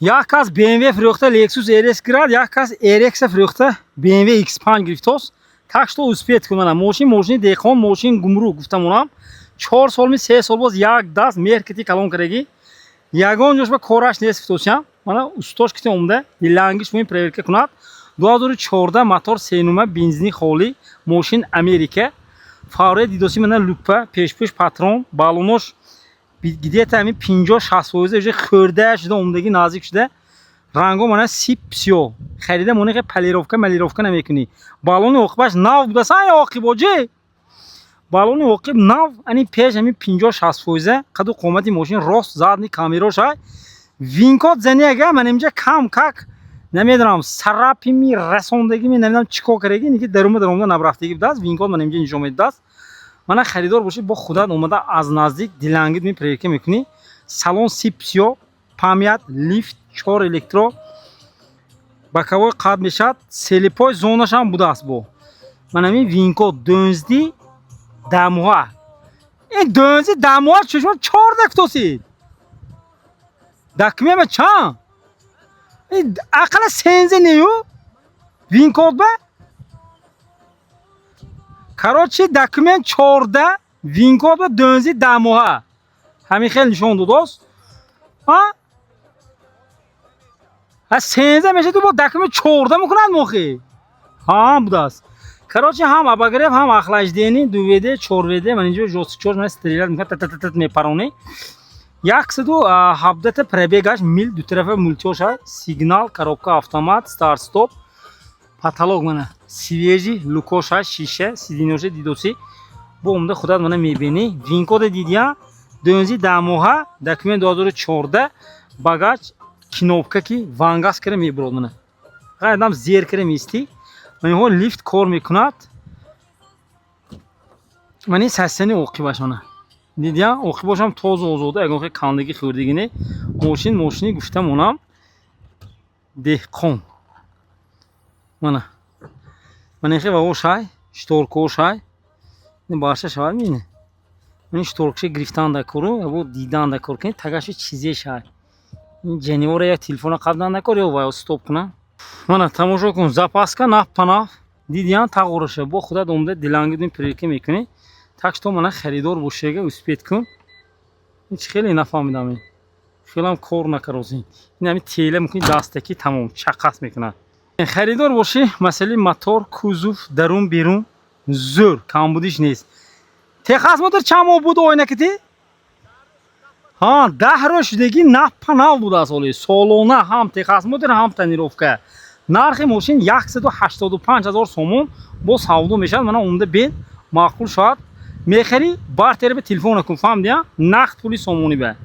یک کس BMW فروخته Lexus RS گرفت، یک کس RX فروخته BMW X5 گرفت است. так что успеет کنم. ماشین دهقان، ماشین گمرک گفتم اونم 4 سال می 3 سال باز یک دست مرکتی کلام کردگی. یگان جوش با کارش نیست فتوشم. من استاش کتی اومده. دیلانگیش می پرورک کند. 2014 موتور 3 نومه بنزینی خالی ماشین امریکا. فاره دیدوسی من لوپا پیش پاترون بالونش گیدیت همین 50-60% вже خورده شده اومدگی نازک شده. رنگو من سیپ سیو خریده مونی که پلیروفکا نمیکنی. بالون عاقبش ناو بوده سای عاقباجی. بالون عاقب ناو انی پیش همین 50-60% قدو قیمتی ماشین راست زاد نی کامیراش های. وینکات زنی اگه من اینجا کم کاک نمیدونم سراپی می رسوندگی می نمیدونم چیکار کردگی نیکی درومه نبرفتگی بدست وینکات من اینجا نشون میدست. من خریدار باشی با خودت اومده از نزدیک دیلانگید می پرورک میکنی. سالن سیپسیو پامیت لیفت 4 الکترو باکاوی قد میشد سلیپای زونش هم بوده است با من همین وینکو دونزدی دموها این دونزدی دموها چشم 4 دکتوسید دکمه چند این اقل سنزه نیو وینکو به کاروچی دکمه 14 وینکو به دونزدی دموها همین خیلی نشون دو دوست ها از سنزه میشه تو با دکمه 14 میکنند موخی ها بوده است کاروچی هم اباگرف هم اخلاج دینی دو ویده 4 ویده من اینجا جوست 4 من استریلر میکنم تت میپرونه یک سدو هابدت پربیگاش میل دو طرف مولتیوش های سیگنال коробка автомат старт стоп پاتالوگ منه سیویجی لوکوش های شیشه سیدینوشه دیدوسی با اومده خودت منه میبینی وینکود دیدیا دونزی دموها دکمه 2014 багаж кнопка ки вангас кара мебурад мана қайдам зер кара мисти ман ҳо лифт кор мекунад ман ин састани оқибаш мана дидия оқибашам тоза озода ягон хе кандагӣ хӯрдагӣ не мошини гуфтам онам деҳқон мана ман ин хе ва ошай шторкошай барша шавад мебине ман ин шторкши гирифтан да кору ябо дидан да кор кунӣ тагаши чизе шай جنیور یک تلفن قبلا نکاری و باید استوب کنم من تماشا کن زپاسکا نف پناف دیدیان تغورشه با خودت اومده دیلانگید پرورک میکنی تاکش تو من خریدار باشیگه اسپید کن هیچ خیلی نفهمیدم این خیلی هم کار نکروزین این همین تیله میکنی دستکی تمام چقص میکنه خریدار باشی مثلا موتور کوزوف درون بیرون زور کمبودیش نیست تخص موتور چند ماه بود اوینکتی ها 10 روز شدگی نف پناه بوده است ولی سالانه هم تخص مدر هم تنیروفکه نرخ ماشین 185,000 سومون با سودو میشد من اومده بین معقول شد میخری بار تر به تلفن کن فهمیدی نقد پولی سومونی به